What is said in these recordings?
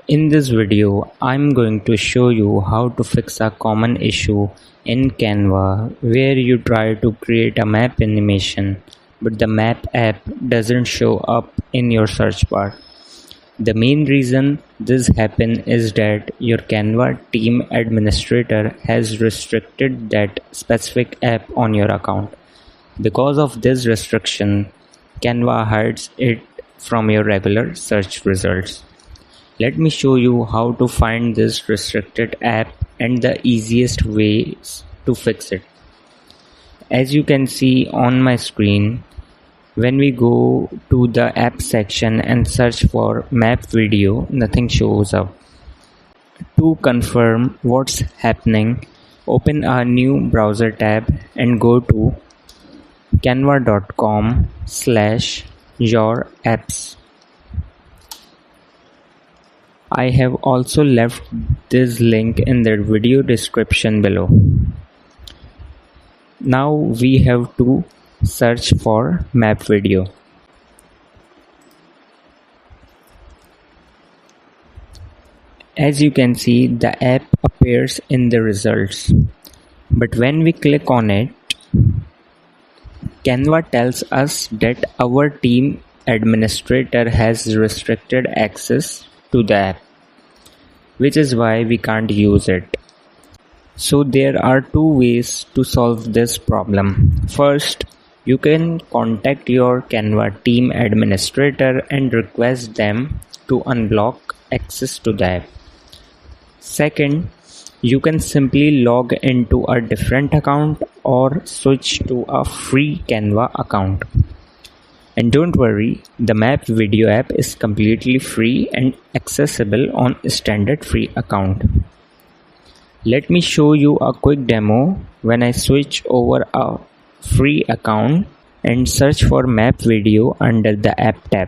In this video, I'm going to show you how to fix a common issue in Canva where you try to create a map animation but the map app doesn't show up in your search bar. The main reason this happens is that your Canva team administrator has restricted that specific app on your account. Because of this restriction, Canva hides it from your regular search results. Let me show you how to find this restricted app and the easiest ways to fix it. As you can see on my screen, when we go to the app section and search for map video, nothing shows up. To confirm what's happening, open a new browser tab and go to canva.com/your-apps. I have also left this link in the video description below. Now we have to search for map video. As you can see, the app appears in the results. But when we click on it, Canva tells us that our team administrator has restricted access to the app, which is why we can't use it. So there are two ways to solve this problem. First, you can contact your Canva team administrator and request them to unblock access to the app. Second, you can simply log into a different account or switch to a free Canva account. And don't worry, the map video app is completely free and accessible on a standard free account. Let me show you a quick demo when I switch over a free account and search for map video under the app tab.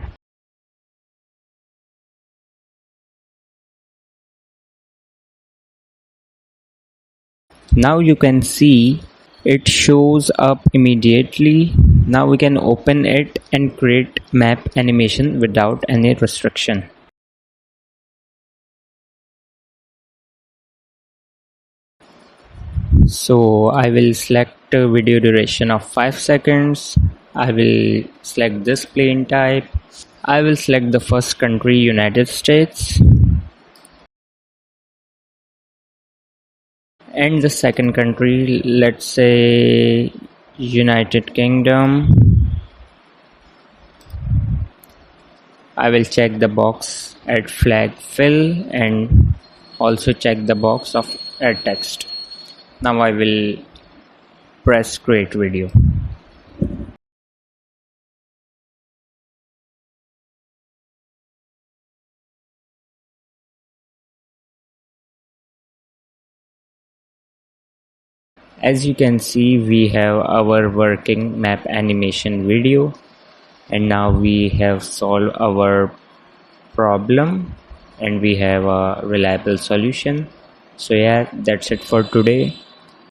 Now you can see it shows up immediately. Now we can open it and create map animation without any restriction. So I will select a video duration of 5 seconds. I will select this plane type. I will select the first country, United States. And the second country, let's say United Kingdom. I will check the box add flag fill and also check the box of add text. Now I will press create video. As you can see, we have our working map animation video, and now we have solved our problem and we have a reliable solution. So yeah, that's it for today.